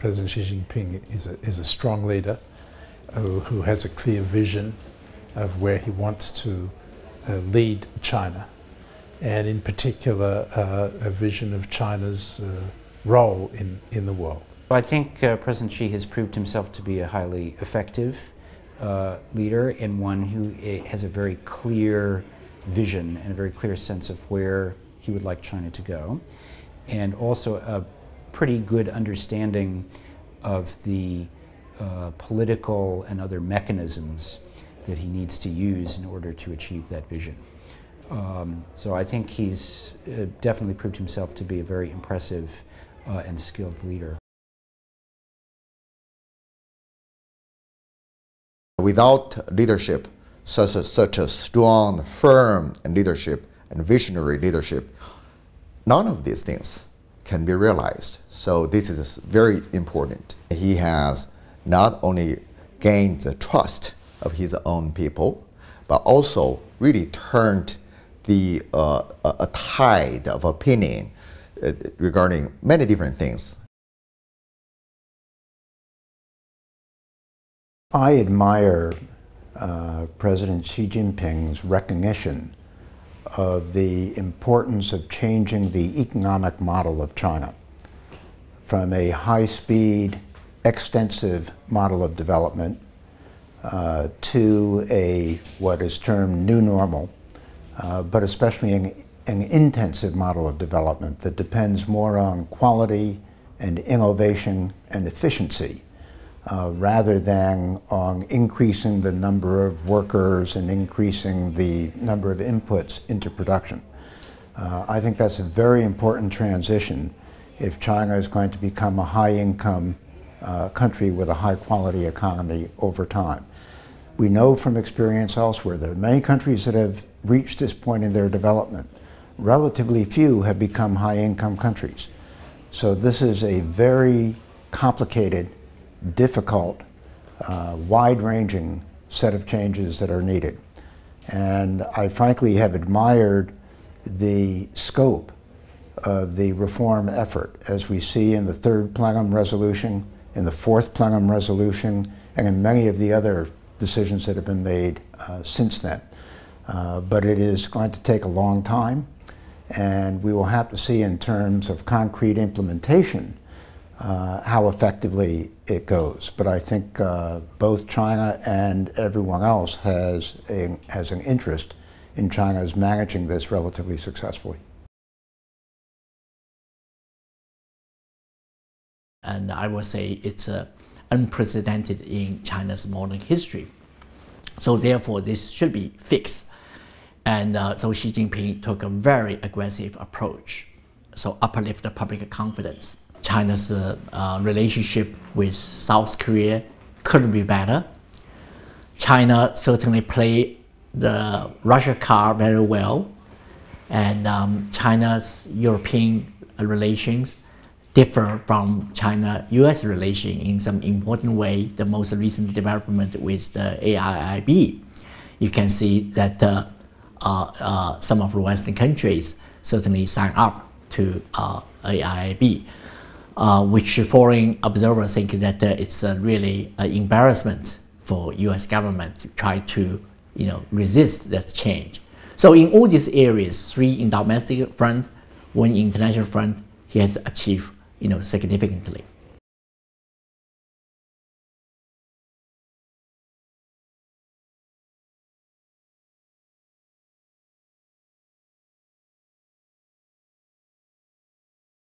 President Xi Jinping is a strong leader who has a clear vision of where he wants to lead China, and in particular a vision of China's role in the world. I think President Xi has proved himself to be a highly effective leader, and one who has a very clear vision and a very clear sense of where he would like China to go, and also a pretty good understanding of the political and other mechanisms that he needs to use in order to achieve that vision. So I think he's definitely proved himself to be a very impressive and skilled leader. Without leadership, such a strong, firm leadership and visionary leadership, none of these things can be realized. So this is very important. He has not only gained the trust of his own people, but also really turned the a tide of opinion regarding many different things. I admire President Xi Jinping's recognition of the importance of changing the economic model of China from a high-speed, extensive model of development to a what is termed new normal, but especially an intensive model of development that depends more on quality and innovation and efficiency rather than on increasing the number of workers and increasing the number of inputs into production. I think that's a very important transition if China is going to become a high-income country with a high-quality economy over time. We know from experience elsewhere there are many countries that have reached this point in their development. Relatively few have become high-income countries. So this is a very complicated, difficult, wide-ranging set of changes that are needed. And I frankly have admired the scope of the reform effort, as we see in the third plenum resolution, in the fourth plenum resolution, and in many of the other decisions that have been made since then. But it is going to take a long time, and we will have to see in terms of concrete implementation how effectively it goes. But I think both China and everyone else has an interest in China's managing this relatively successfully. And I would say it's unprecedented in China's modern history. So therefore, this should be fixed. And so Xi Jinping took a very aggressive approach, so uplift the public confidence. China's relationship with South Korea could be better. China certainly played the Russia card very well, and China's European relations differ from China-US relation in some important way. The most recent development with the AIIB, you can see that some of the Western countries certainly sign up to AIIB, which foreign observers think that it's really an embarrassment for US government to try to resist that change. So in all these areas, 3 in domestic front, 1 in international front, he has achieved significantly.